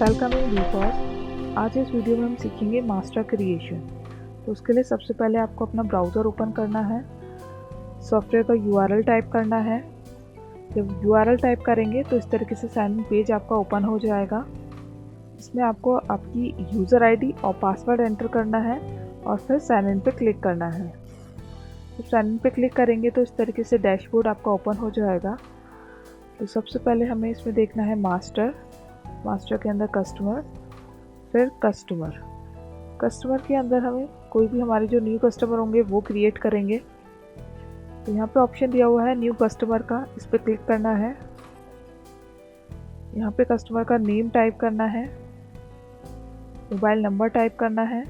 Welcome in वीकॉस। आज इस video में हम सीखेंगे मास्टर क्रिएशन। तो उसके लिए सबसे पहले आपको अपना ब्राउज़र ओपन करना है, सॉफ्टवेयर का URL टाइप करना है। जब URL टाइप करेंगे तो इस तरीके से साइन इन पेज आपका ओपन हो जाएगा। इसमें आपको आपकी यूज़र आईडी और पासवर्ड एंटर करना है और फिर साइन इन पे क्लिक करना है। जब साइन इन पे क्लिक करेंगे तो इस तरीके से डैशबोर्ड आपका ओपन हो जाएगा। तो सबसे पहले हमें इसमें देखना है मास्टर के अंदर कस्टमर, फिर कस्टमर के अंदर हमें कोई भी हमारे जो न्यू कस्टमर होंगे वो क्रिएट करेंगे। तो यहाँ पे ऑप्शन दिया हुआ है न्यू कस्टमर का, इस पर क्लिक करना है। यहाँ पे कस्टमर का नेम टाइप करना है, मोबाइल नंबर टाइप करना है,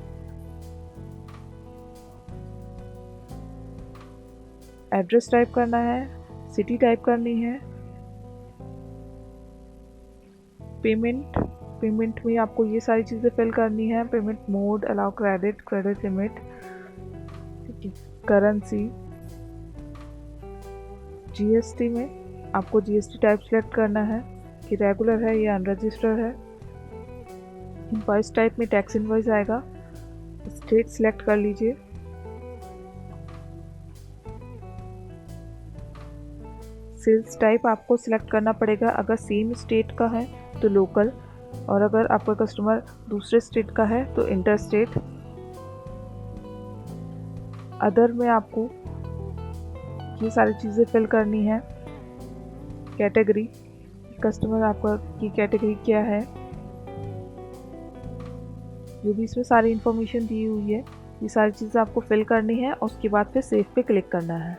एड्रेस टाइप करना है, सिटी टाइप करनी है, पेमेंट में आपको ये सारी चीज़ें फिल करनी है। Payment mode, allow credit limit, ठीक है, करेंसी। GST में आपको GST टाइप सेलेक्ट करना है कि रेगुलर है या अनरजिस्टर्ड है। इनवॉइस टाइप में टैक्स इनवॉइस आएगा, स्टेट सेलेक्ट कर लीजिए। सेल्स टाइप आपको सिलेक्ट करना पड़ेगा, अगर सेम स्टेट का है तो लोकल, और अगर आपका कस्टमर दूसरे स्टेट का है तो इंटर स्टेट। अदर में आपको ये सारी चीज़ें फिल करनी है। कैटेगरी, कस्टमर आपका की कैटेगरी क्या है, जो भी इसमें सारी इन्फॉर्मेशन दी हुई है ये सारी चीज़ें आपको फिल करनी है और उसके बाद फिर सेव पे क्लिक करना है।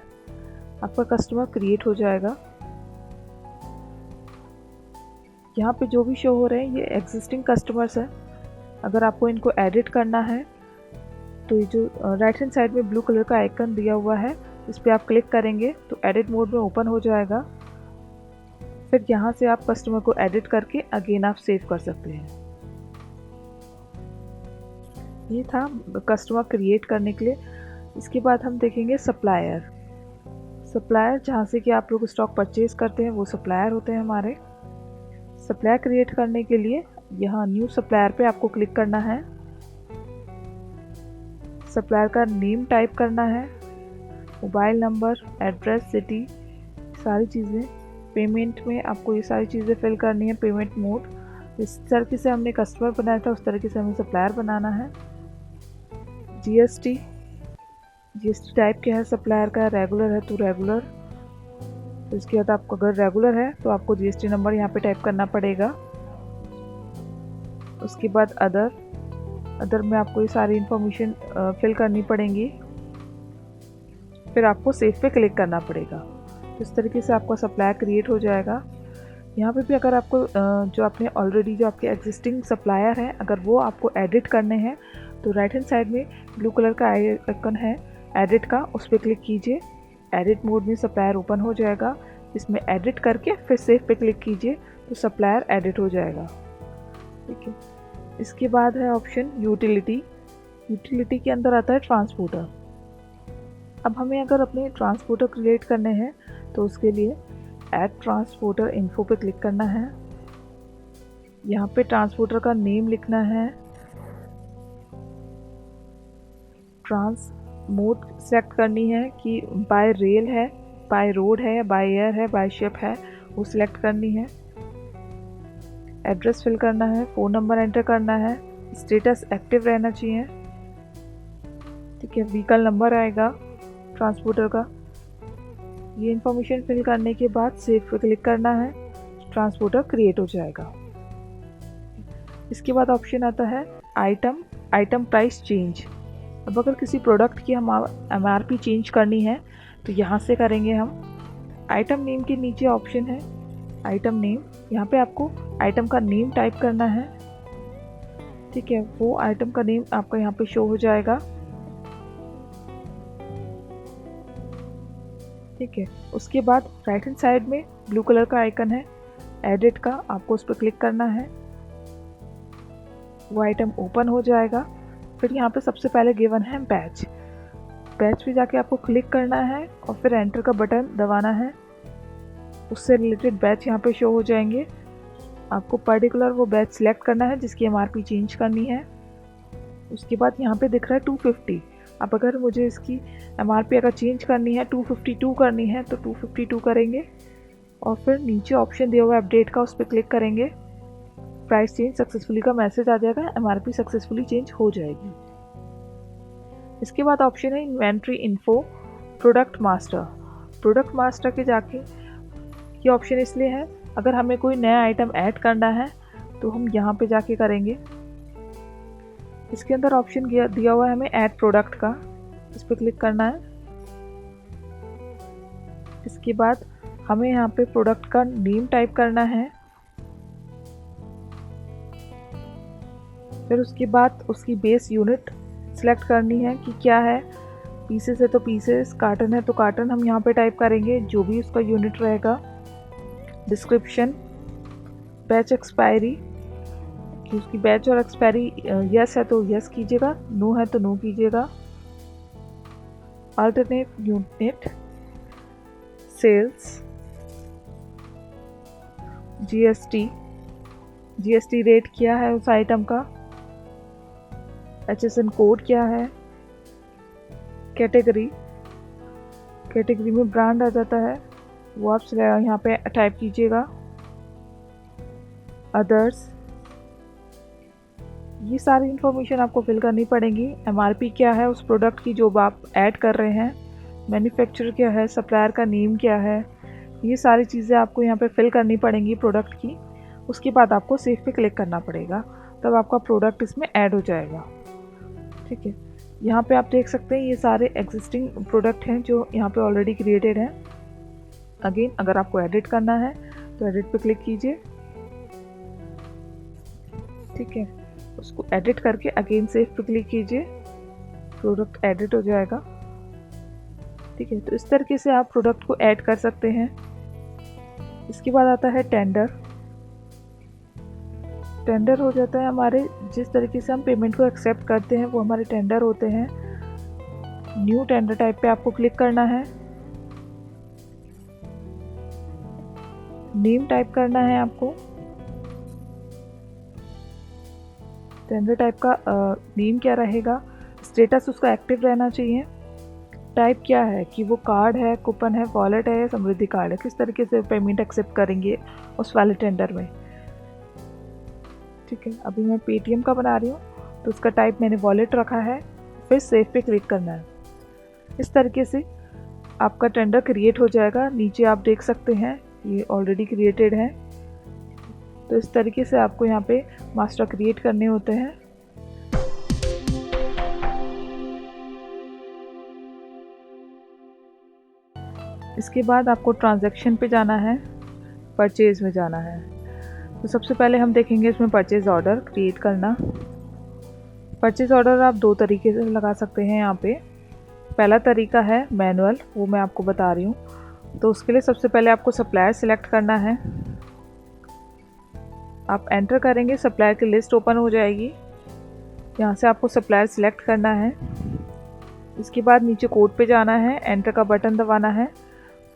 आपका कस्टमर क्रिएट हो जाएगा। यहाँ पे जो भी शो हो रहे हैं ये एग्जिस्टिंग कस्टमर्स हैं। अगर आपको इनको एडिट करना है तो ये जो राइट हैंड साइड में ब्लू कलर का आइकन दिया हुआ है इस पर आप क्लिक करेंगे तो एडिट मोड में ओपन हो जाएगा। फिर यहाँ से आप कस्टमर को एडिट करके अगेन आप सेव कर सकते हैं। ये था कस्टमर क्रिएट करने के लिए। इसके बाद हम देखेंगे सप्लायर जहाँ से कि आप लोग स्टॉक परचेज करते हैं वो सप्लायर होते हैं हमारे। सप्लायर क्रिएट करने के लिए यहाँ न्यू सप्लायर पे आपको क्लिक करना है। सप्लायर का नेम टाइप करना है, मोबाइल नंबर, एड्रेस, सिटी, सारी चीज़ें। पेमेंट में आपको ये सारी चीज़ें फिल करनी है। पेमेंट मोड, जिस तरीके से हमने कस्टमर बनाया था उस तरीके से हमें सप्लायर बनाना है। GST टाइप क्या है सप्लायर का, रेगुलर है तो रेगुलर। तो इसके बाद आपको अगर रेगुलर है तो आपको GST नंबर यहाँ पे टाइप करना पड़ेगा। उसके बाद अदर में आपको ये सारी इन्फॉर्मेशन फिल करनी पड़ेगी। फिर आपको सेव पे क्लिक करना पड़ेगा। तो इस तरीके से आपका सप्लायर क्रिएट हो जाएगा। यहाँ पे भी अगर आपको जो आपने ऑलरेडी जो आपके एग्जिस्टिंग सप्लायर हैं अगर वो आपको एडिट करने हैं तो राइट हैंड साइड में ब्लू कलर का आइकन है एडिट का, उस पर क्लिक कीजिए। एडिट मोड में सप्लायर ओपन हो जाएगा। इसमें एडिट करके फिर सेव पे क्लिक कीजिए तो सप्लायर एडिट हो जाएगा, ठीक है। इसके बाद है ऑप्शन यूटिलिटी के अंदर आता है ट्रांसपोर्टर। अब हमें अगर अपने ट्रांसपोर्टर क्रिएट करने हैं तो उसके लिए ऐड ट्रांसपोर्टर इन्फो पे क्लिक करना है। यहाँ पे ट्रांसपोर्टर का नेम लिखना है, ट्रांस मोड सेलेक्ट करनी है कि बाय रेल है, बाय रोड है, बाय एयर है, बाय शिप है, वो सिलेक्ट करनी है। एड्रेस फिल करना है, फ़ोन नंबर एंटर करना है, स्टेटस एक्टिव रहना चाहिए, ठीक है। व्हीकल नंबर आएगा ट्रांसपोर्टर का। ये इन्फॉर्मेशन फिल करने के बाद सेव पे क्लिक करना है, ट्रांसपोर्टर क्रिएट हो जाएगा। इसके बाद ऑप्शन आता है आइटम प्राइस चेंज। अब अगर किसी प्रोडक्ट की हम MRP चेंज करनी है तो यहाँ से करेंगे हम। आइटम नेम के नीचे ऑप्शन है आइटम नेम, यहाँ पे आपको आइटम का नेम टाइप करना है, ठीक है। वो आइटम का नेम आपका यहाँ पे शो हो जाएगा, ठीक है। उसके बाद राइट हैंड साइड में ब्लू कलर का आइकन है एडिट का, आपको उस पर क्लिक करना है, वो आइटम ओपन हो जाएगा। फिर यहाँ पे सबसे पहले गिवन है बैच पे जाके आपको क्लिक करना है और फिर एंटर का बटन दबाना है। उससे रिलेटेड बैच यहाँ पे शो हो जाएंगे। आपको पर्टिकुलर वो बैच सिलेक्ट करना है जिसकी MRP चेंज करनी है। उसके बाद यहाँ पे दिख रहा है 250। अब अगर मुझे इसकी MRP अगर चेंज करनी है 252 करनी है तो 252 करेंगे और फिर नीचे ऑप्शन दिया हुआ है अपडेट का, उस पर क्लिक करेंगे। प्राइस चेंज सक्सेसफुली का मैसेज आ जाएगा, MRP सक्सेसफुली चेंज हो जाएगी। इसके बाद ऑप्शन है inventory info product master. Product master के जाके ये ऑप्शन इसलिए है अगर हमें कोई नया आइटम ऐड करना है तो हम यहाँ पे जाके करेंगे। इसके अंदर ऑप्शन दिया हुआ है हमें ऐड प्रोडक्ट का, इस पर क्लिक करना है। इसके बाद हमें यहाँ पे प्रोडक्ट का नेम टाइप करना है, फिर उसके बाद उसकी बेस यूनिट सिलेक्ट करनी है कि क्या है। पीसेस है तो पीसेस, कार्टन है तो कार्टन हम यहाँ पे टाइप करेंगे जो भी उसका यूनिट रहेगा। डिस्क्रिप्शन, बैच एक्सपायरी कि उसकी बैच और एक्सपायरी यस है तो यस कीजिएगा, नो है तो नो कीजिएगा। Alternate unit, sales, GST rate क्या है उस आइटम का, HSN कोड क्या है, कैटेगरी में ब्रांड आ जाता है वो आप यहाँ पे टाइप कीजिएगा। अदर्स, ये सारी इन्फॉर्मेशन आपको फिल करनी पड़ेगी। MRP क्या है उस प्रोडक्ट की जो आप ऐड कर रहे हैं, मैन्युफैक्चरर क्या है, सप्लायर का नेम क्या है, ये सारी चीज़ें आपको यहाँ पे फिल करनी पड़ेंगी प्रोडक्ट की। उसके बाद आपको सेव पे क्लिक करना पड़ेगा, तब आपका प्रोडक्ट इसमें ऐड हो जाएगा। ठीक है, यहाँ पे आप देख सकते हैं ये सारे एग्जिस्टिंग प्रोडक्ट हैं जो यहाँ पे ऑलरेडी क्रिएटेड हैं। अगेन अगर आपको एडिट करना है तो एडिट पे क्लिक कीजिए। ठीक है, उसको एडिट करके अगेन सेव पे क्लिक कीजिए, प्रोडक्ट एडिट हो जाएगा। ठीक है, तो इस तरीके से आप प्रोडक्ट को ऐड कर सकते हैं। इसके बाद आता है टेंडर। टेंडर हो जाता है हमारे, जिस तरीके से हम पेमेंट को एक्सेप्ट करते हैं वो हमारे टेंडर होते हैं। न्यू टेंडर टाइप पे आपको क्लिक करना है, नेम टाइप करना है आपको। टेंडर टाइप का नेम क्या रहेगा, स्टेटस उसका एक्टिव रहना चाहिए। टाइप क्या है कि वो कार्ड है, कूपन है, वॉलेट है या समृद्धि कार्ड है, किस तरीके से पेमेंट एक्सेप्ट करेंगे उस वाले टेंडर में। ठीक है, अभी मैं पेटीएम का बना रही हूँ तो उसका टाइप मैंने वॉलेट रखा है, फिर सेव पे क्लिक करना है। इस तरीके से आपका टेंडर क्रिएट हो जाएगा। नीचे आप देख सकते हैं ये ऑलरेडी क्रिएटेड है। तो इस तरीके से आपको यहाँ पे मास्टर क्रिएट करने होते हैं। इसके बाद आपको ट्रांजैक्शन पे जाना है, परचेज में जाना है। तो सबसे पहले हम देखेंगे इसमें परचेज ऑर्डर क्रिएट करना। परचेज ऑर्डर आप दो तरीके से लगा सकते हैं यहाँ पे। पहला तरीका है मैनुअल, वो मैं आपको बता रही हूँ। तो उसके लिए सबसे पहले आपको सप्लायर सिलेक्ट करना है। आप एंटर करेंगे, सप्लायर की लिस्ट ओपन हो जाएगी। यहाँ से आपको सप्लायर सिलेक्ट करना है। इसके बाद नीचे कोड पे जाना है, एंटर का बटन दबाना है।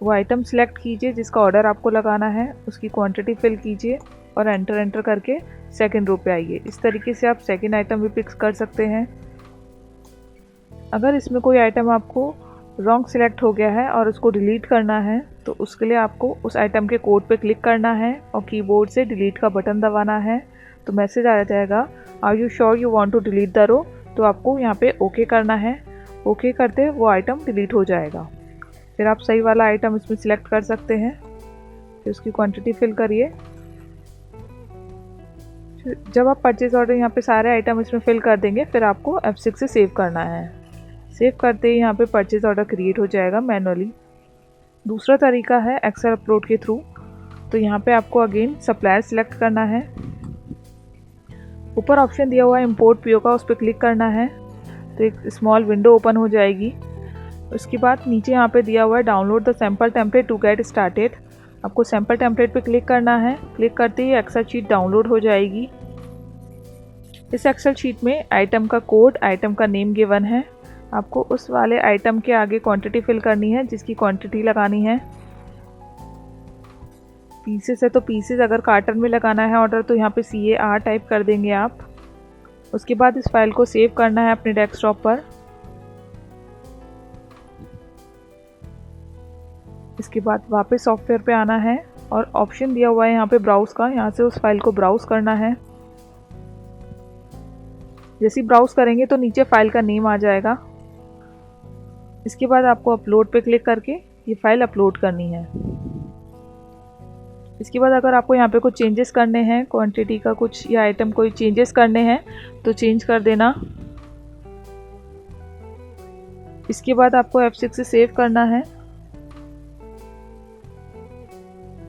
वो आइटम सिलेक्ट कीजिए जिसका ऑर्डर आपको लगाना है, उसकी क्वांटिटी फिल कीजिए और एंटर करके सेकंड रो पे आइए। इस तरीके से आप सेकंड आइटम भी पिक कर सकते हैं। अगर इसमें कोई आइटम आपको रॉन्ग सिलेक्ट हो गया है और उसको डिलीट करना है तो उसके लिए आपको उस आइटम के कोड पे क्लिक करना है और कीबोर्ड से डिलीट का बटन दबाना है। तो मैसेज आ जाएगा, are you sure you want to delete the row. तो आपको यहाँ पे ओके करना है। ओके करते वो आइटम डिलीट हो जाएगा। फिर आप सही वाला आइटम इसमें सिलेक्ट कर सकते हैं, फिर उसकी क्वांटिटी फिल करिए। जब आप परचेज ऑर्डर यहाँ पे सारे आइटम इसमें फिल कर देंगे फिर आपको F6 से सेव करना है। सेव करते ही यहाँ पे परचेज ऑर्डर क्रिएट हो जाएगा मैनुअली। दूसरा तरीका है एक्सेल अपलोड के थ्रू। तो यहाँ पे आपको अगेन सप्लायर सिलेक्ट करना है। ऊपर ऑप्शन दिया हुआ है इंपोर्ट पीओ का, उस पर क्लिक करना है तो एक स्मॉल विंडो ओपन हो जाएगी। उसके बाद नीचे यहाँ पे दिया हुआ है download the sample template to get started. आपको सैम्पल टेम्पलेट पे क्लिक करना है। क्लिक करते ही एक्सेल शीट डाउनलोड हो जाएगी। इस एक्सेल शीट में आइटम का कोड, आइटम का नेम गिवन है। आपको उस वाले आइटम के आगे क्वांटिटी फिल करनी है जिसकी क्वांटिटी लगानी है। पीसेस है तो पीसेस, अगर कार्टन में लगाना है ऑर्डर तो यहाँ पे CAR टाइप कर देंगे आप। उसके बाद इस फाइल को सेव करना है अपने डेस्कटॉप पर। इसके बाद वापस सॉफ्टवेयर पे आना है और ऑप्शन दिया हुआ है यहाँ पे ब्राउज का, यहाँ से उस फाइल को ब्राउज करना है। जैसे ही ब्राउज करेंगे तो नीचे फाइल का नेम आ जाएगा। इसके बाद आपको अपलोड पे क्लिक करके ये फाइल अपलोड करनी है। इसके बाद अगर आपको यहाँ पे कुछ चेंजेस करने हैं, क्वांटिटी का कुछ या आइटम कोई चेंजेस करने हैं तो चेंज कर देना। इसके बाद आपको F6 से सेव करना है।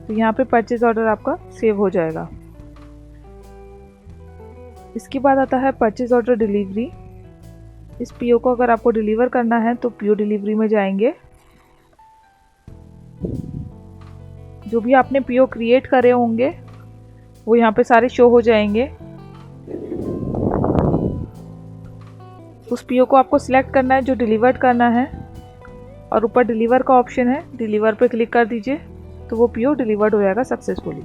तो यहाँ पे परचेज ऑर्डर आपका सेव हो जाएगा। इसके बाद आता है परचेज ऑर्डर डिलीवरी। इस PO को अगर आपको डिलीवर करना है तो PO डिलीवरी में जाएंगे। जो भी आपने PO क्रिएट करे होंगे वो यहाँ पे सारे शो हो जाएंगे। उस PO को आपको सिलेक्ट करना है जो डिलीवर्ड करना है और ऊपर डिलीवर का ऑप्शन है, डिलीवर पे क्लिक कर दीजिए तो वो PO डिलीवर्ड हो जाएगा सक्सेसफुली।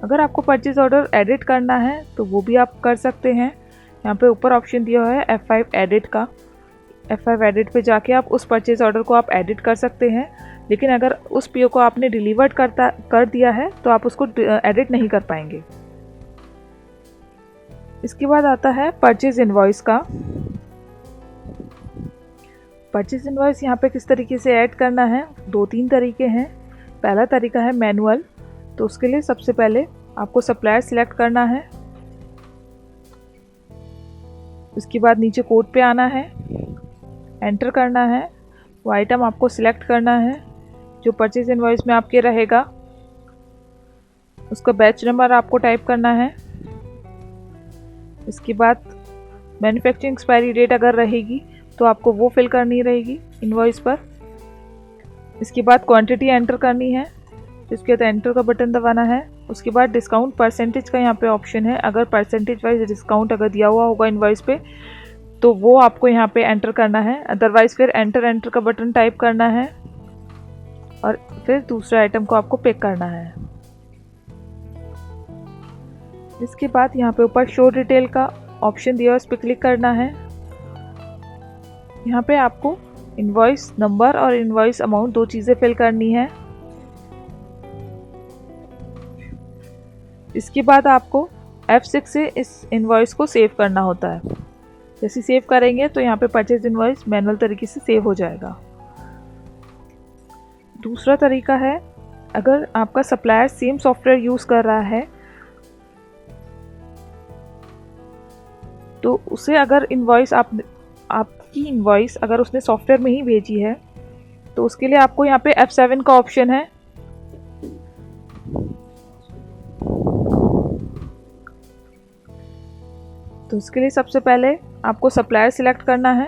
अगर आपको परचेज ऑर्डर एडिट करना है तो वो भी आप कर सकते हैं। यहाँ पे ऊपर ऑप्शन दिया हुआ है F5 एडिट का। F5 एडिट पे जाके आप उस परचेज ऑर्डर को आप एडिट कर सकते हैं, लेकिन अगर उस PO को आपने डिलीवर्ड कर दिया है तो आप उसको एडिट नहीं कर पाएंगे। इसके बाद आता है परचेज इनवॉइस का। परचेज इनवॉइस यहाँ पे किस तरीके से ऐड करना है, 2-3 तरीके हैं। पहला तरीका है मैनुअल। तो उसके लिए सबसे पहले आपको सप्लायर सिलेक्ट करना है। उसके बाद नीचे कोड पे आना है, एंटर करना है। वो आइटम आपको सिलेक्ट करना है जो परचेज इनवॉइस में आपके रहेगा। उसका बैच नंबर आपको टाइप करना है। इसके बाद मैन्युफैक्चरिंग एक्सपायरी डेट अगर रहेगी तो आपको वो फिल करनी रहेगी इनवॉइस पर। इसके बाद क्वांटिटी एंटर करनी है। इसके बाद एंटर का बटन दबाना है। उसके बाद डिस्काउंट परसेंटेज का यहाँ पे ऑप्शन है। अगर परसेंटेज वाइज डिस्काउंट अगर दिया हुआ होगा इनवॉइस पे तो वो आपको यहाँ पे एंटर करना है। अदरवाइज फिर एंटर का बटन टाइप करना है और फिर दूसरे आइटम को आपको पिक करना है। इसके बाद यहाँ पे ऊपर शो डिटेल का ऑप्शन दिया है, उस पर क्लिक करना है। यहाँ पे आपको इनवॉइस नंबर और इनवॉइस अमाउंट 2 चीज़ें फिल करनी है। इसके बाद आपको F6 से इस इनवॉइस को सेव करना होता है। जैसे सेव करेंगे तो यहाँ पे परचेज इनवॉइस मैनुअल तरीके से सेव हो जाएगा। दूसरा तरीका है, अगर आपका सप्लायर सेम सॉफ्टवेयर यूज़ कर रहा है तो उसे अगर इनवॉइस आपकी इनवॉइस अगर उसने सॉफ्टवेयर में ही भेजी है तो उसके लिए आपको यहाँ पे F7 का ऑप्शन है। तो उसके लिए सबसे पहले आपको सप्लायर सिलेक्ट करना है।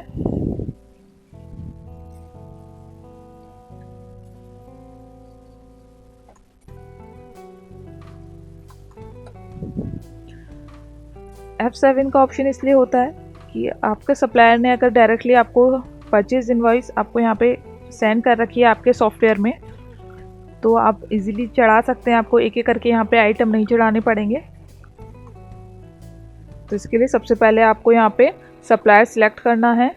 F7 का ऑप्शन इसलिए होता है कि आपके सप्लायर ने अगर डायरेक्टली आपको परचेज इनवॉइस आपको यहाँ पे सेंड कर रखी है आपके सॉफ्टवेयर में तो आप इजीली चढ़ा सकते हैं। आपको एक एक करके यहाँ पे आइटम नहीं चढ़ाने पड़ेंगे। तो इसके लिए सबसे पहले आपको यहाँ पे सप्लायर सिलेक्ट करना है।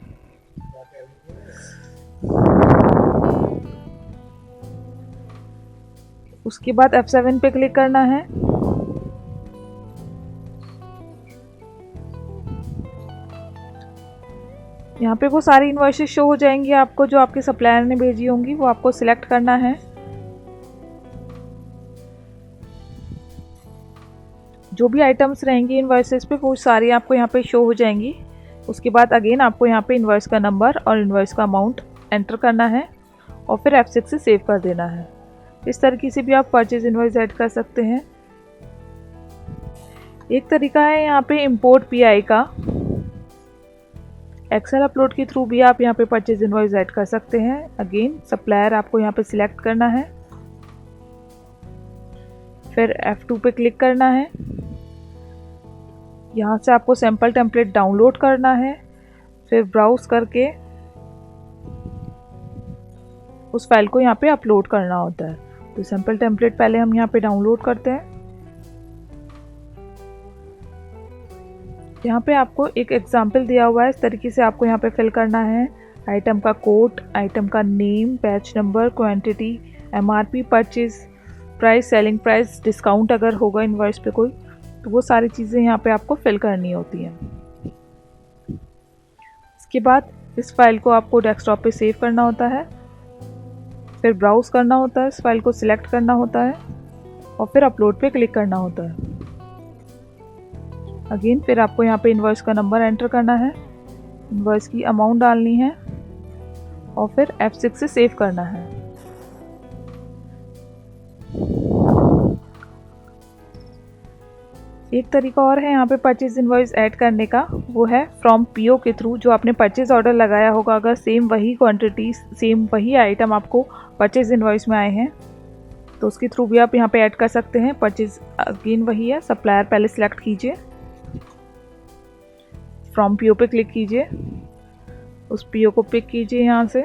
उसके बाद F7 पे क्लिक करना है। यहाँ पे वो सारी इनवॉइसेस शो हो जाएंगी आपको जो आपके सप्लायर ने भेजी होंगी, वो आपको सिलेक्ट करना है। जो भी आइटम्स रहेंगी इनवॉइसेस पे वो सारी आपको यहाँ पे शो हो जाएंगी। उसके बाद अगेन आपको यहाँ पे इनवॉइस का नंबर और इनवॉइस का अमाउंट एंटर करना है और फिर F6 से सेव कर देना है। इस तरीके से भी आप परचेज इनवॉइस ऐड कर सकते हैं। एक तरीका है यहाँ पे इंपोर्ट PI का। एक्सेल अपलोड के थ्रू भी आप यहाँ पे परचेज इनवॉइस ऐड कर सकते हैं। अगेन सप्लायर आपको यहाँ पे सिलेक्ट करना है, फिर F2 पे क्लिक करना है। यहाँ से आपको सैम्पल टेम्पलेट डाउनलोड करना है, फिर ब्राउज करके उस फाइल को यहाँ पे अपलोड करना होता है। तो सैम्पल टेम्पलेट पहले हम यहाँ पे डाउनलोड करते हैं। यहाँ पे आपको एक एग्जाम्पल दिया हुआ है, इस तरीके से आपको यहाँ पे फिल करना है। आइटम का कोड, आइटम का name, batch number, quantity, MRP, purchase price, selling price, discount अगर होगा इनवॉइस पे कोई, तो वो सारी चीज़ें यहाँ पे आपको फिल करनी होती हैं। इसके बाद इस फाइल को आपको डेस्कटॉप पे सेव करना होता है, फिर ब्राउज करना होता है, इस फाइल को सिलेक्ट करना होता है और फिर अपलोड पे क्लिक करना होता है। अगेन फिर आपको यहाँ पे इनवॉइस का नंबर एंटर करना है, इनवॉइस की अमाउंट डालनी है और फिर F6 से सेव करना है। एक तरीका और है यहाँ पे परचेज इनवॉइस ऐड करने का, वो है फ्रॉम पीओ के थ्रू। जो आपने परचेज ऑर्डर लगाया होगा, अगर सेम वही क्वांटिटी, सेम वही आइटम आपको परचेज इनवॉइस में आए हैं, तो उसके थ्रू भी आप यहाँ पे ऐड कर सकते हैं। परचेज अगेन वही है, सप्लायर पहले सिलेक्ट कीजिए, फ्रॉम पीओ पे क्लिक कीजिए, उस पीओ को पिक कीजिए यहाँ से,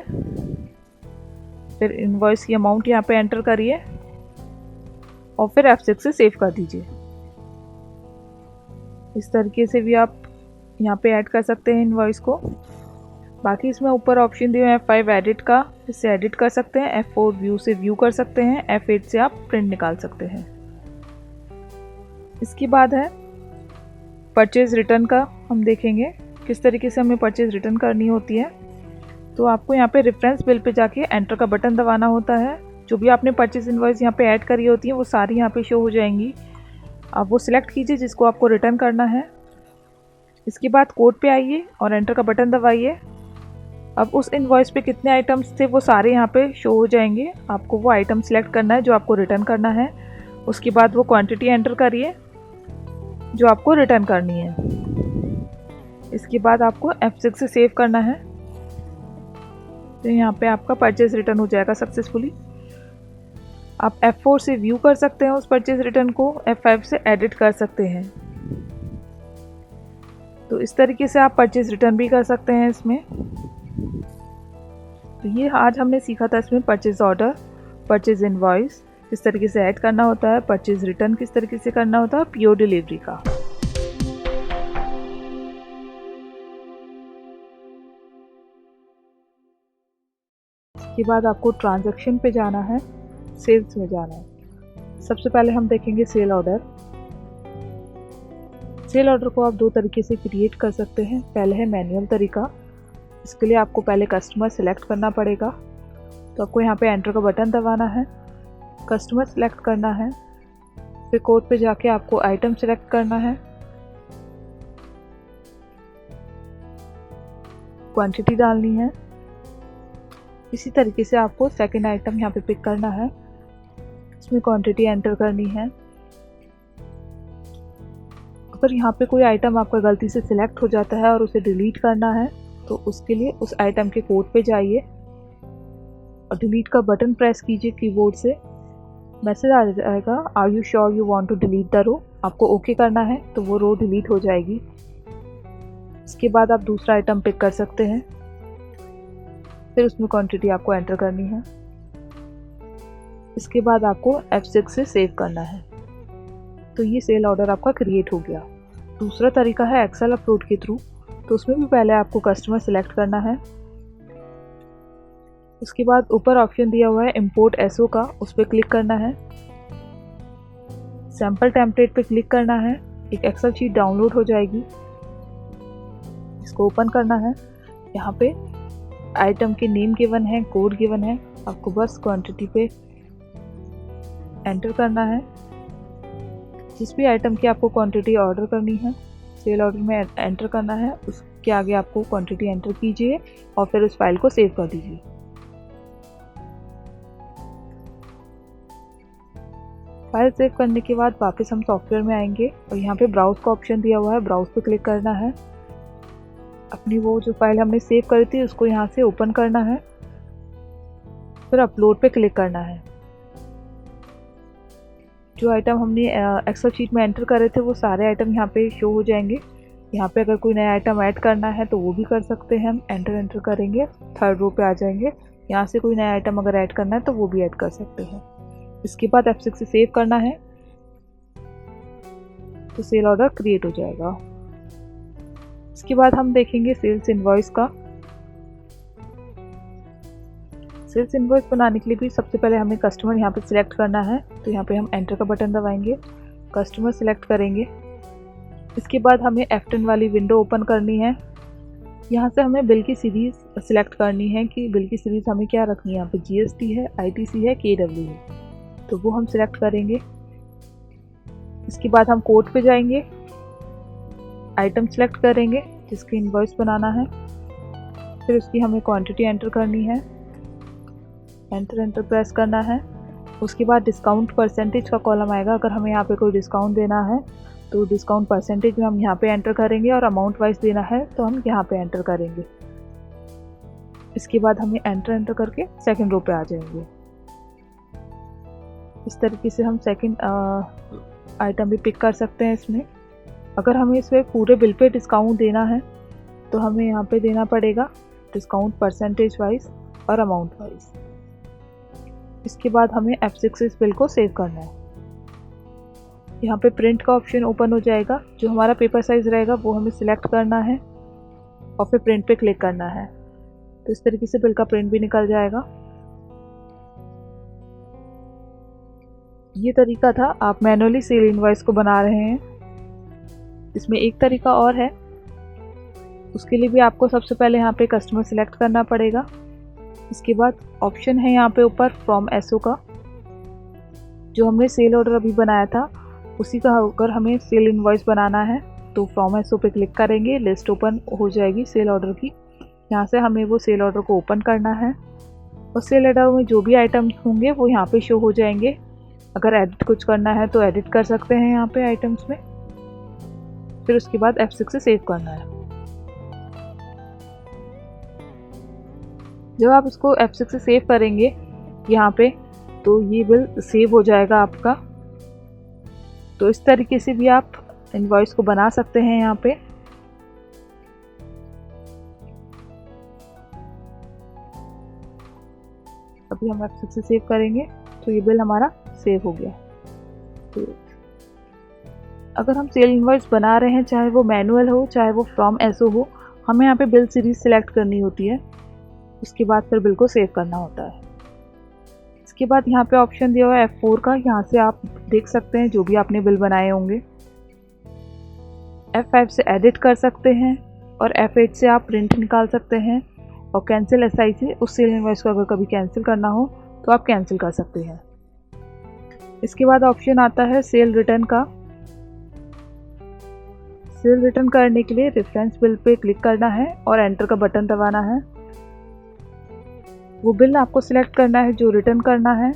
फिर इनवॉइस की अमाउंट यहाँ पे एंटर करिए और फिर F6 से सेव कर दीजिए। इस तरीके से भी आप यहाँ पे ऐड कर सकते हैं इनवॉइस को। बाकी इसमें ऊपर ऑप्शन दिए हैं F5 एडिट का, इससे एडिट कर सकते हैं, F4 व्यू से व्यू कर सकते हैं, F8 से आप प्रिंट निकाल सकते हैं। इसके बाद है परचेज रिटर्न का, हम देखेंगे किस तरीके से हमें परचेज रिटर्न करनी होती है। तो आपको यहाँ पे रेफरेंस बिल पे जाके एंटर का बटन दबाना होता है। जो भी आपने परचेज इनवॉइस यहाँ पे ऐड करी होती है वो सारी यहाँ पे शो हो जाएंगी। आप वो सिलेक्ट कीजिए जिसको आपको रिटर्न करना है। इसके बाद कोड पे आइए और एंटर का बटन दबाइए। अब उस इनवॉइस पे कितने आइटम्स थे वो सारे यहाँ पे शो हो जाएंगे। आपको वो आइटम सिलेक्ट करना है जो आपको रिटर्न करना है। उसके बाद वो क्वांटिटी एंटर करिए जो आपको रिटर्न करनी है। इसके बाद आपको F6 से सेव करना है। तो यहाँ पे आपका परचेज रिटर्न हो जाएगा सक्सेसफुली। आप F4 से व्यू कर सकते हैं उस परचेज रिटर्न को, F5 से एडिट कर सकते हैं। तो इस तरीके से आप परचेज रिटर्न भी कर सकते हैं इसमें। तो ये आज हमने सीखा था इसमें परचेज ऑर्डर, परचेज इनवॉइस किस तरीके से ऐड करना होता है, परचेज रिटर्न किस तरीके से करना होता है, पीओ डिलीवरी का। इसके बाद आपको ट्रांजैक्शन पे जाना है, सेल्स में जाना है। सबसे पहले हम देखेंगे सेल ऑर्डर। सेल ऑर्डर को आप दो तरीके से क्रिएट कर सकते हैं। पहले है मैनुअल तरीका। इसके लिए आपको पहले कस्टमर सेलेक्ट करना पड़ेगा। तो आपको यहाँ पे एंटर का बटन दबाना है, कस्टमर सेलेक्ट करना है, फिर कोड पे जाके आपको आइटम सेलेक्ट करना है, क्वांटिटी डालनी है। इसी तरीके से आपको सेकंड आइटम यहाँ पे पिक करना है, इसमें क्वांटिटी एंटर करनी है। अगर यहाँ पे कोई आइटम आपका गलती से सिलेक्ट हो जाता है और उसे डिलीट करना है तो उसके लिए उस आइटम के कोड पे जाइए और डिलीट का बटन प्रेस कीजिए कीबोर्ड से। मैसेज आ जाएगा, are you sure you want to delete the row. आपको ओके करना है तो वो रो डिलीट हो जाएगी। इसके बाद आप दूसरा आइटम पिक कर सकते हैं, फिर उसमें क्वांटिटी आपको एंटर करनी है। इसके बाद आपको F6 से सेव करना है। तो ये सेल ऑर्डर आपका क्रिएट हो गया। दूसरा तरीका है एक्सेल अपलोड के थ्रू। तो उसमें भी पहले आपको कस्टमर सेलेक्ट करना है। उसके बाद ऊपर ऑप्शन दिया हुआ है इंपोर्ट एसओ का, उस पर क्लिक करना है। सैम्पल टेम्पलेट पे क्लिक करना है, एक एक्सेल शीट डाउनलोड हो जाएगी, इसको ओपन करना है। यहाँ पे आइटम के नेम गिवन है, कोड गिवन है, आपको बस क्वांटिटी पे एंटर करना है। जिस भी आइटम की आपको क्वांटिटी ऑर्डर करनी है सेल ऑर्डर में एंटर करना है, उसके आगे आपको क्वांटिटी एंटर कीजिए और फिर उस फाइल को सेव कर दीजिए। फाइल सेव करने के बाद वापस हम सॉफ्टवेयर में आएंगे और यहाँ पे ब्राउज का ऑप्शन दिया हुआ है, ब्राउज पे क्लिक करना है। अपनी वो जो फाइल हमने सेव करी थी उसको यहाँ से ओपन करना है, फिर अपलोड पे क्लिक करना है। जो आइटम हमने एक्सेल शीट में एंटर करे थे वो सारे आइटम यहाँ पे शो हो जाएंगे। यहाँ पे अगर कोई नया आइटम ऐड करना है तो वो भी कर सकते हैं। हम एंटर करेंगे, थर्ड रो पे आ जाएंगे। यहाँ से कोई नया आइटम अगर ऐड करना है तो वो भी ऐड कर सकते हैं। इसके बाद F6 से सेव करना है तो सेल ऑर्डर क्रिएट हो जाएगा। इसके बाद हम देखेंगे सेल्स इनवॉइस का। सेल्स इनवॉइस बनाने के लिए भी सबसे पहले हमें कस्टमर यहाँ पे सिलेक्ट करना है, तो यहाँ पे हम एंटर का बटन दबाएंगे, कस्टमर सिलेक्ट करेंगे। इसके बाद हमें F10 वाली विंडो ओपन करनी है। यहाँ से हमें बिल की सीरीज़ सिलेक्ट करनी है कि बिल की सीरीज़ हमें क्या रखनी है। यहाँ पे GST है, ITC है, KW है, तो वो हम सिलेक्ट करेंगे। इसके बाद हम कोड पे जाएंगे, आइटम सेलेक्ट करेंगे जिसकी इनवॉइस बनाना है, फिर उसकी हमें क्वांटिटी एंटर करनी है, एंटर प्रेस करना है। उसके बाद डिस्काउंट परसेंटेज का कॉलम आएगा। अगर हमें यहाँ पे कोई डिस्काउंट देना है तो डिस्काउंट परसेंटेज में हम यहाँ पे एंटर करेंगे, और अमाउंट वाइज देना है तो हम यहाँ पे एंटर करेंगे। इसके बाद हमें एंटर करके सेकंड रो पे आ जाएंगे। इस तरीके से हम सेकंड आइटम भी पिक कर सकते हैं इसमें। अगर हमें इसमें पूरे बिल पे डिस्काउंट देना है तो हमें यहाँ पे देना पड़ेगा डिस्काउंट परसेंटेज वाइज और अमाउंट वाइज। इसके बाद हमें F6 से इस बिल को सेव करना है। यहाँ पे प्रिंट का ऑप्शन ओपन हो जाएगा। जो हमारा पेपर साइज रहेगा वो हमें सिलेक्ट करना है और फिर प्रिंट पे क्लिक करना है, तो इस तरीके से बिल का प्रिंट भी निकल जाएगा। ये तरीका था, आप मैनुअली सेल इनवॉइस को बना रहे हैं। इसमें एक तरीका और है, उसके लिए भी आपको सबसे पहले यहाँ पे कस्टमर सिलेक्ट करना पड़ेगा। इसके बाद ऑप्शन है यहाँ पे ऊपर फ्रॉम एसओ का, जो हमने सेल ऑर्डर अभी बनाया था उसी का अगर हमें सेल इनवॉइस बनाना है तो फ्रॉम एसओ पे क्लिक करेंगे, लिस्ट ओपन हो जाएगी सेल ऑर्डर की। यहाँ से हमें वो सेल ऑर्डर को ओपन करना है और सेल ऑर्डर में जो भी आइटम होंगे वो यहाँ पे शो हो जाएंगे। अगर एडिट कुछ करना है तो एडिट कर सकते हैं यहाँ पे आइटम्स में। फिर उसके बाद F6 से सेव करना है। जब आप इसको F6 से सेव करेंगे यहाँ पे तो ये बिल सेव हो जाएगा आपका। तो इस तरीके से भी आप इनवॉइस को बना सकते हैं यहाँ पे। अभी हम F6 से सेव करेंगे तो ये बिल हमारा सेव हो गया। तो अगर हम सेल इनवॉइस बना रहे हैं, चाहे वो मैनुअल हो चाहे वो फ्रॉम एसओ हो, हमें यहाँ पे बिल सीरीज सिलेक्ट करनी होती है। उसके बाद फिर बिल को सेव करना होता है। इसके बाद यहाँ पे ऑप्शन दिया हुआ है F4 का, यहाँ से आप देख सकते हैं जो भी आपने बिल बनाए होंगे। F5 से एडिट कर सकते हैं और F8 से आप प्रिंट निकाल सकते हैं, और कैंसिल SI से उस सेल इनवॉइस को अगर कभी कैंसिल करना हो तो आप कैंसिल कर सकते हैं। इसके बाद ऑप्शन आता है सेल रिटर्न का। सेल रिटर्न करने के लिए रेफरेंस बिल पे क्लिक करना है और एंटर का बटन दबाना है। वो बिल आपको सिलेक्ट करना है जो रिटर्न करना है।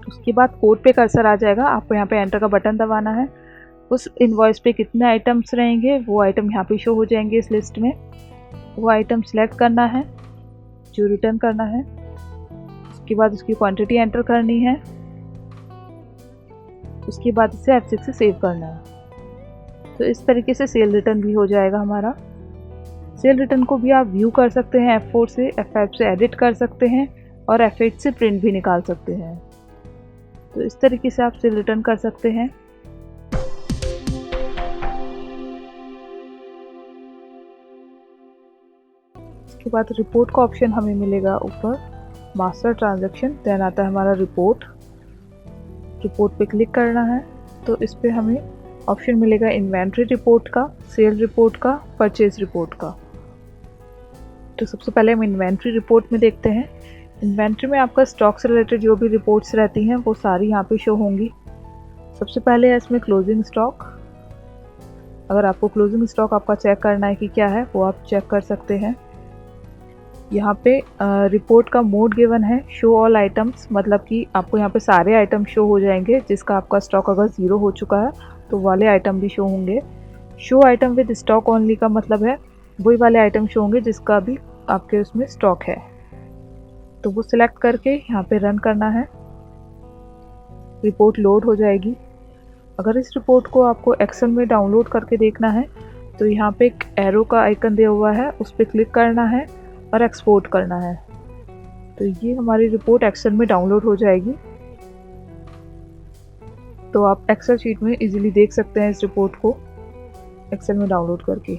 उसके बाद कोड पे कर्सर आ जाएगा, आपको यहाँ पे एंटर का बटन दबाना है। उस इनवॉइस पे कितने आइटम्स रहेंगे वो आइटम यहाँ पे शो हो जाएंगे इस लिस्ट में। वो आइटम सिलेक्ट करना है जो रिटर्न करना है। उसके बाद उसकी क्वांटिटी एंटर करनी है। उसके बाद इसे F6 से सेव करना है। तो इस तरीके से सेल रिटर्न भी हो जाएगा हमारा। सेल रिटर्न को भी आप व्यू कर सकते हैं F4 से, F5 से एडिट कर सकते हैं और F8 से प्रिंट भी निकाल सकते हैं। तो इस तरीके से आप सेल रिटर्न कर सकते हैं। इसके बाद रिपोर्ट का ऑप्शन हमें मिलेगा ऊपर, मास्टर ट्रांजैक्शन, देन आता है हमारा रिपोर्ट। रिपोर्ट पे क्लिक करना है तो इस पे हमें ऑप्शन मिलेगा इन्वेंट्री रिपोर्ट का, सेल रिपोर्ट का, परचेज रिपोर्ट का। तो सबसे पहले हम इन्वेंट्री रिपोर्ट में देखते हैं। इन्वेंट्री में आपका स्टॉक से रिलेटेड जो भी रिपोर्ट्स रहती हैं वो सारी यहाँ पे शो होंगी। सबसे पहले है इसमें क्लोजिंग स्टॉक। अगर आपको क्लोजिंग स्टॉक आपका चेक करना है कि क्या है वो आप चेक कर सकते हैं। यहाँ पे रिपोर्ट का मोड गिवन है शो ऑल आइटम्स, मतलब कि आपको यहाँ पे सारे आइटम शो हो जाएंगे जिसका आपका स्टॉक अगर 0 हो चुका है तो वाले आइटम भी शो होंगे। Show item with stock only का मतलब है वही वाले आइटम शो होंगे जिसका भी आपके उसमें स्टॉक है। तो वो सिलेक्ट करके यहाँ पे रन करना है, रिपोर्ट लोड हो जाएगी। अगर इस रिपोर्ट को आपको एक्सेल में डाउनलोड करके देखना है तो यहाँ पे एक एरो का आइकन दिया हुआ है, उस पर क्लिक करना है और एक्सपोर्ट करना है। तो ये हमारी रिपोर्ट एक्सेल में डाउनलोड हो जाएगी। तो आप एक्सेल शीट में इजीली देख सकते हैं इस रिपोर्ट को एक्सेल में डाउनलोड करके।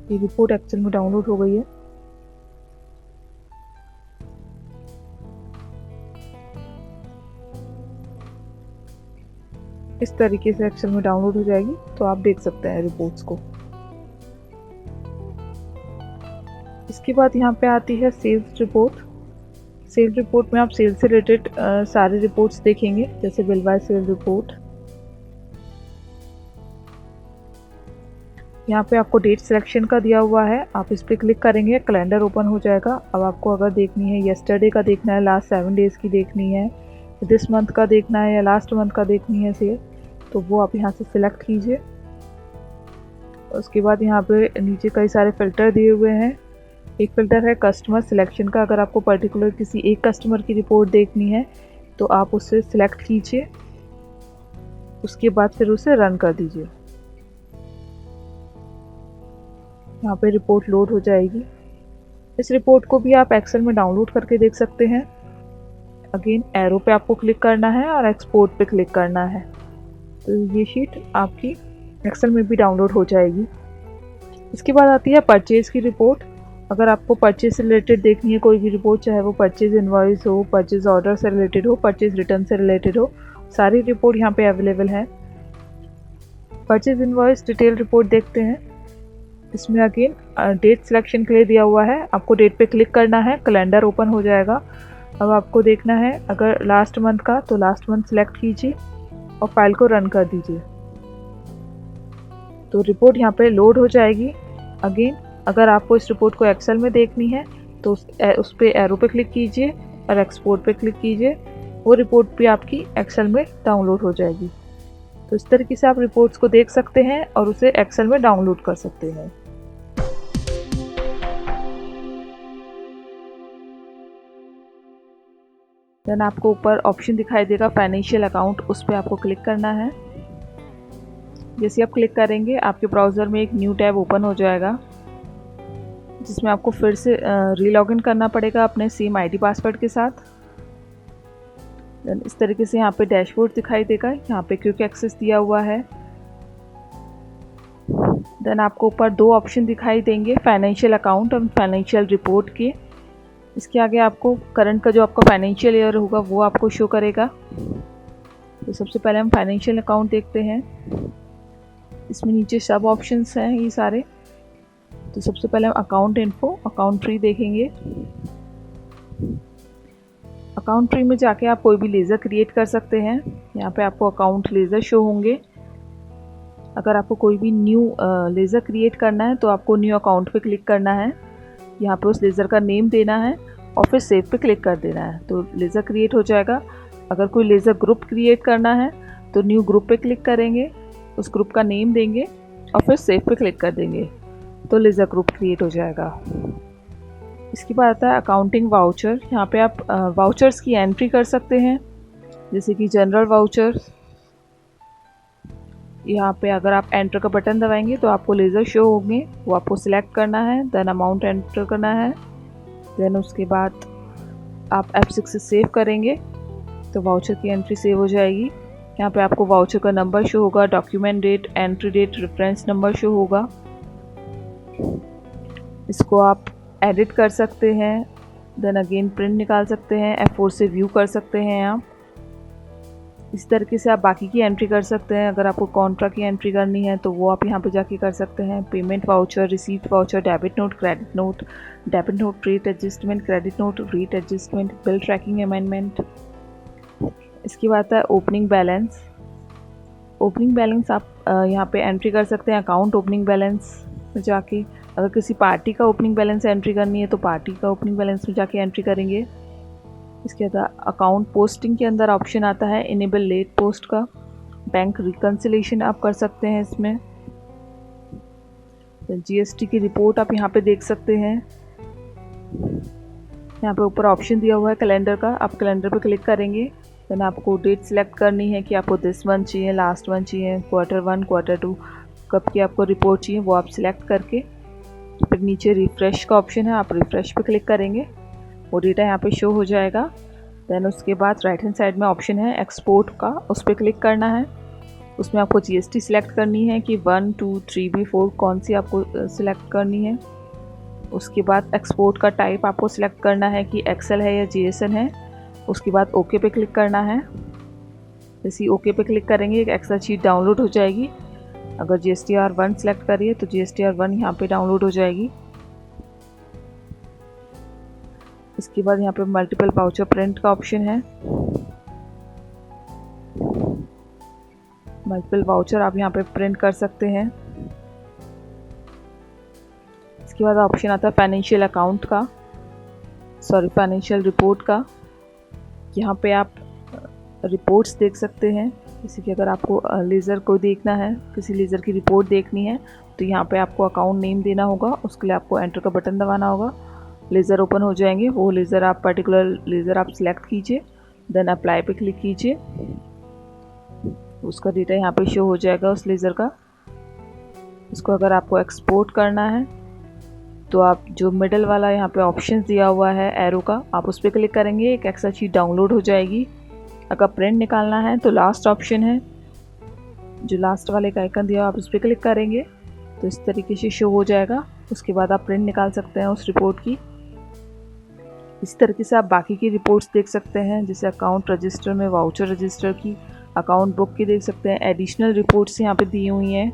ये रिपोर्ट एक्सेल में डाउनलोड हो गई है। इस तरीके से एक्सेल में डाउनलोड हो जाएगी, तो आप देख सकते हैं रिपोर्ट्स को। इसके बाद यहाँ पे आती है सेल्स रिपोर्ट। सेल रिपोर्ट में आप सेल से रिलेटेड सारे रिपोर्ट्स देखेंगे, जैसे बिल बाय सेल रिपोर्ट। यहाँ पे आपको डेट सिलेक्शन का दिया हुआ है, आप इस पर क्लिक करेंगे, कैलेंडर ओपन हो जाएगा। अब आपको अगर देखनी है येस्टरडे का देखना है, लास्ट 7 डेज़ की देखनी है, दिस मंथ का देखना है या लास्ट मंथ का देखनी है सेल, तो वो आप यहाँ से सिलेक्ट कीजिए। उसके बाद यहाँ पे नीचे कई सारे फ़िल्टर दिए हुए हैं। एक फ़िल्टर है कस्टमर सिलेक्शन का। अगर आपको पर्टिकुलर किसी एक कस्टमर की रिपोर्ट देखनी है तो आप उससे सिलेक्ट कीजिए, उसके बाद फिर उसे रन कर दीजिए। यहाँ पे रिपोर्ट लोड हो जाएगी। इस रिपोर्ट को भी आप एक्सेल में डाउनलोड करके देख सकते हैं। अगेन एरो पे आपको क्लिक करना है और एक्सपोर्ट पे क्लिक करना है, तो ये शीट आपकी एक्सेल में भी डाउनलोड हो जाएगी। इसके बाद आती है परचेज़ की रिपोर्ट। अगर आपको परचेज से रिलेटेड देखनी है कोई भी रिपोर्ट, चाहे वो परचेज इनवॉइस हो, परचेज ऑर्डर से रिलेटेड हो, परचेज रिटर्न से रिलेटेड हो, सारी रिपोर्ट यहाँ पे अवेलेबल है। परचेज इनवॉइस डिटेल रिपोर्ट देखते हैं। इसमें अगेन डेट सिलेक्शन के लिए दिया हुआ है, आपको डेट पे क्लिक करना है, कैलेंडर ओपन हो जाएगा। अब आपको देखना है अगर लास्ट मंथ का, तो लास्ट मंथ सेलेक्ट कीजिए और फाइल को रन कर दीजिए, तो रिपोर्ट यहाँ पे लोड हो जाएगी। अगेन अगर आपको इस रिपोर्ट को एक्सेल में देखनी है तो उस पर एरो पे क्लिक कीजिए और एक्सपोर्ट पे क्लिक कीजिए, वो रिपोर्ट भी आपकी एक्सेल में डाउनलोड हो जाएगी। तो इस तरीके से आप रिपोर्ट्स को देख सकते हैं और उसे एक्सेल में डाउनलोड कर सकते हैं। देन आपको ऊपर ऑप्शन दिखाई देगा फाइनेंशियल अकाउंट, उस पर आपको क्लिक करना है। जैसे आप क्लिक करेंगे आपके ब्राउज़र में एक न्यू टैब ओपन हो जाएगा, जिसमें आपको फिर से रीलॉगिन करना पड़ेगा अपने सेम आईडी पासवर्ड के साथ। देन इस तरीके से यहाँ पे डैशबोर्ड दिखाई देगा, यहाँ पे क्विक एक्सेस दिया हुआ है। देन आपको ऊपर 2 ऑप्शन दिखाई देंगे, फाइनेंशियल अकाउंट और फाइनेंशियल रिपोर्ट के। इसके आगे आपको करंट का जो आपका फाइनेंशियल ईयर होगा वो आपको शो करेगा। तो सबसे पहले हम फाइनेंशियल अकाउंट देखते हैं। इसमें नीचे सब ऑप्शंस हैं ये सारे। तो सबसे पहले हम अकाउंट इन्फो, अकाउंट ट्री देखेंगे। अकाउंट ट्री में जाके आप कोई भी लेज़र क्रिएट कर सकते हैं। यहाँ पे आपको अकाउंट लेज़र शो होंगे। अगर आपको कोई भी न्यू लेज़र क्रिएट करना है तो आपको न्यू अकाउंट पे क्लिक करना है, यहाँ पे उस लेज़र का नेम देना है और फिर सेव पे क्लिक कर देना है, तो लेज़र क्रिएट हो जाएगा। अगर कोई लेज़र ग्रुप क्रिएट करना है तो न्यू ग्रुप पे क्लिक करेंगे, उस ग्रुप का नेम देंगे और फिर सेव पे क्लिक कर देंगे, तो लेज़र ग्रुप क्रिएट हो जाएगा। इसके बाद आता है अकाउंटिंग वाउचर। यहाँ पे आप वाउचर्स की एंट्री कर सकते हैं, जैसे कि जनरल वाउचर। यहाँ पे अगर आप एंटर का बटन दबाएंगे तो आपको लेज़र शो होंगे, वो आपको सिलेक्ट करना है, देन अमाउंट एंटर करना है। देन उसके बाद आप F6 से सेव करेंगे तो वाउचर की एंट्री सेव हो जाएगी। यहाँ पे आपको वाउचर का नंबर शो होगा, document date, entry date, reference number show होगा। इसको आप एडिट कर सकते हैं, देन अगेन प्रिंट निकाल सकते हैं, F4 से व्यू कर सकते हैं आप। इस तरीके से आप बाकी की एंट्री कर सकते हैं। अगर आपको कॉन्ट्रा की एंट्री करनी है तो वो आप यहाँ पे जाके कर सकते हैं। Payment voucher, receipt voucher, debit note, credit note, debit note rate adjustment, credit note rate adjustment, bill tracking amendment. इसके बाद है ओपनिंग बैलेंस। ओपनिंग बैलेंस आप यहाँ पे एंट्री कर सकते हैं अकाउंट ओपनिंग बैलेंस में जाके। अगर किसी पार्टी का ओपनिंग बैलेंस एंट्री करनी है तो पार्टी का ओपनिंग बैलेंस में जाके एंट्री करेंगे। इसके बाद अकाउंट पोस्टिंग के अंदर ऑप्शन आता है इनेबल लेट पोस्ट का। बैंक रिकन्सिलेशन आप कर सकते हैं इसमें। जीएसटी की रिपोर्ट आप यहाँ पे देख सकते हैं। यहाँ पे ऊपर ऑप्शन दिया हुआ है कैलेंडर का, आप कैलेंडर पे क्लिक करेंगे। देन आपको डेट सिलेक्ट करनी है कि आपको दिस मंथ चाहिए, लास्ट मंथ चाहिए, Q1, Q2, कब की आपको रिपोर्ट चाहिए, वो आप सिलेक्ट करके फिर नीचे रिफ़्रेश का ऑप्शन है, आप रिफ़्रेश पे क्लिक करेंगे, वो डेटा यहाँ पे शो हो जाएगा। देन उसके बाद राइट हैंड साइड में ऑप्शन है एक्सपोर्ट का, उस पर क्लिक करना है। उसमें आपको जीएसटी सिलेक्ट करनी है कि 1, 2, 3, 4 कौन सी आपको सिलेक्ट करनी है। उसके बाद एक्सपोर्ट का टाइप आपको सिलेक्ट करना है कि एक्सेल है या जीएसएन है। उसके बाद ओके पे क्लिक करना है। जैसे ही ओके पे क्लिक करेंगे एक एक्सेल शीट डाउनलोड हो जाएगी। अगर GSTR1 सिलेक्ट करिए तो GSTR1 यहाँ पे डाउनलोड हो जाएगी। इसके बाद यहाँ पे मल्टीपल वाउचर प्रिंट का ऑप्शन है। मल्टीपल वाउचर आप यहाँ पे प्रिंट कर सकते हैं। इसके बाद ऑप्शन आता है फाइनेंशियल अकाउंट का, फाइनेंशियल रिपोर्ट का। यहाँ पे आप रिपोर्ट्स देख सकते हैं। जैसे कि अगर आपको लेज़र को देखना है, किसी लेज़र की रिपोर्ट देखनी है, तो यहाँ पे आपको अकाउंट नेम देना होगा। उसके लिए आपको एंटर का बटन दबाना होगा, लेज़र ओपन हो जाएंगे। वो लेज़र आप पर्टिकुलर लेज़र आप सिलेक्ट कीजिए, देन अप्लाई पे क्लिक कीजिए। उसका डेटा यहाँ पे शो हो जाएगा उस लेज़र का। इसको अगर आपको एक्सपोर्ट करना है तो आप जो मिडल वाला यहाँ पे ऑप्शन दिया हुआ है एरो का, आप उस पर क्लिक करेंगे, एक एक्सेल शीट डाउनलोड हो जाएगी। अगर प्रिंट निकालना है तो लास्ट ऑप्शन है, जो लास्ट वाले का आइकन दिया आप उस पर क्लिक करेंगे तो इस तरीके से शो हो जाएगा। उसके बाद आप प्रिंट निकाल सकते हैं उस रिपोर्ट की। इस तरीके से आप बाकी की रिपोर्ट्स देख सकते हैं, जैसे अकाउंट रजिस्टर में वाउचर रजिस्टर की, अकाउंट बुक की देख सकते हैं। एडिशनल रिपोर्ट्स यहाँ पे दी हुई हैं,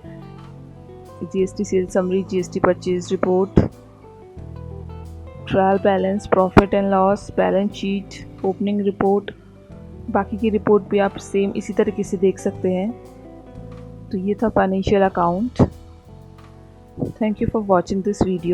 GST sale summary, GST purchase report, trial balance, profit and loss, balance sheet, opening report. बाकी की रिपोर्ट भी आप सेम इसी तरीके से देख सकते हैं। तो ये था financial account. Thank you for watching this video.